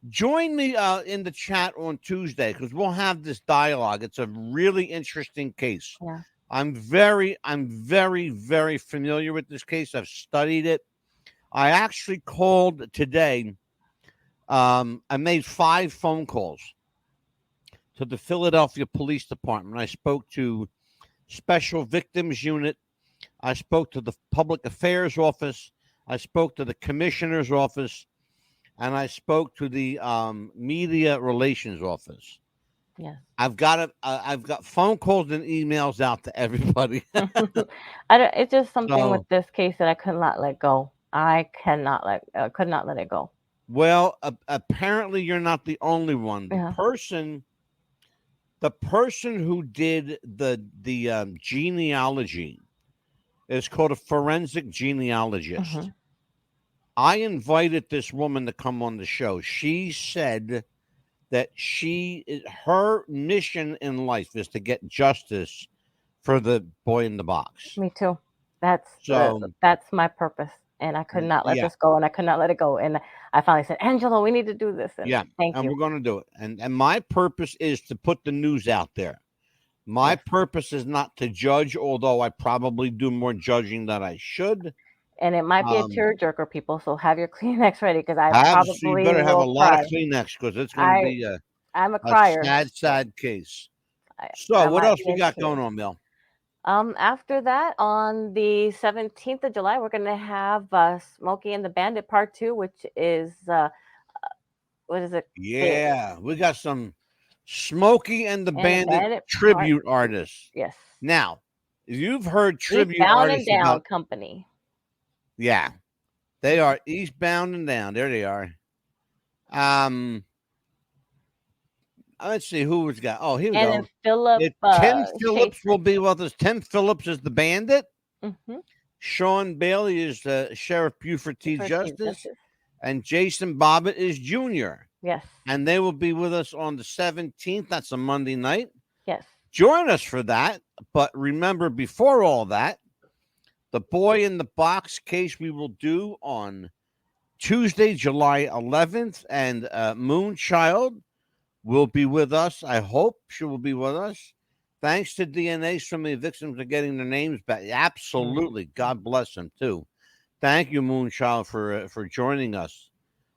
Join me in the chat on Tuesday because we'll have this dialogue. It's a really interesting case. Yeah. I'm very, very familiar with this case. I've studied it. I actually called today. I made 5 phone calls to the Philadelphia Police Department. I spoke to Special Victims Unit. I spoke to the Public Affairs Office. I spoke to the Commissioner's Office. And I spoke to the Media Relations Office. Yes. I've got phone calls and emails out to everybody. It's just something So- with this case that I could not let go. I could not let it go. Well, apparently you're not the only one. The Yeah. person who did the genealogy is called a forensic genealogist. Mhm. I invited this woman to come on the show. She said that her mission in life is to get justice for the boy in the box. Me too. That's my purpose, and I could not let Yeah. this go, and I could not let it go. And I finally said, Angelo, we need to do this. And Yeah, thank and you. we're going to do it. And my purpose is to put the news out there. My Yes. purpose is not to judge, although I probably do more judging than I should. And it might be a tearjerker, people. So have your Kleenex ready because I So you probably better have a will lot cry. of Kleenex because it's going to be I'm a a crier. sad case. I So what might else be we a got tear. going on, Bill? After that, on the 17th of July, we're going to have Smokey and the Bandit Part 2, which is what is it? Yeah, we got some Smokey and the And the Bandit Bandit tribute artists. Yes. Now, if you've heard tribute Eastbound and artists Down about, Company. yeah, they are eastbound and down. There they are. Let's see who was got. Oh, here we And go. then Philip Tim Phillips will be with us. Tim Phillips is the Bandit. Mm-hmm. Sean Bailey is Sheriff Buford T. Justice. And Jason Bobbitt is Junior. Yes. And they will be with us on the 17th. That's a Monday night. Yes. Join us for that. But remember, before all that, the Boy in the Box case we will do on Tuesday, July 11th. And Moonchild will be with us. I hope she will be with us. Thanks to DNA, so many victims are getting their names back. Absolutely. God bless them, too. Thank you, Moonchild, for joining us.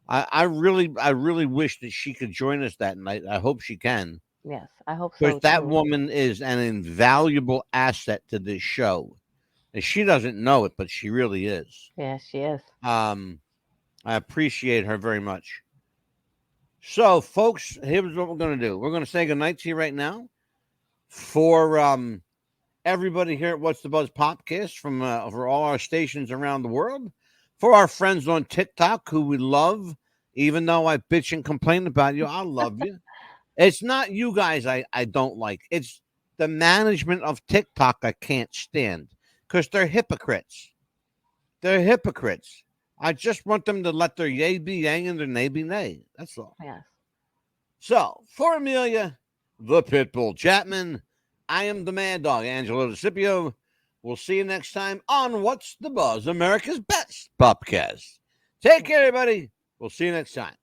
I really wish that she could join us that night. I hope she can. Yes, I hope so. Because that too. woman is an invaluable asset to this show. And she doesn't know it, but she really is. Yes, she is. I appreciate her very much. So, folks, here's what we're going to do. We're going to say goodnight to you right now. For everybody here at What's the Buzz Podcast from for all our stations around the world, for our friends on TikTok who we love, even though I bitch and complain about you, I love you. It's not you guys I don't like. It's the management of TikTok I can't stand because they're hypocrites. They're hypocrites. I just want them to let their yay be yang and their nay be nay. That's all. Yes. So, for Amelia, the Pitbull Chapman, I am the Maddog, Angelo DeCipio. We'll see you next time on What's the Buzz, America's Best Podcast. Take care, everybody. We'll see you next time.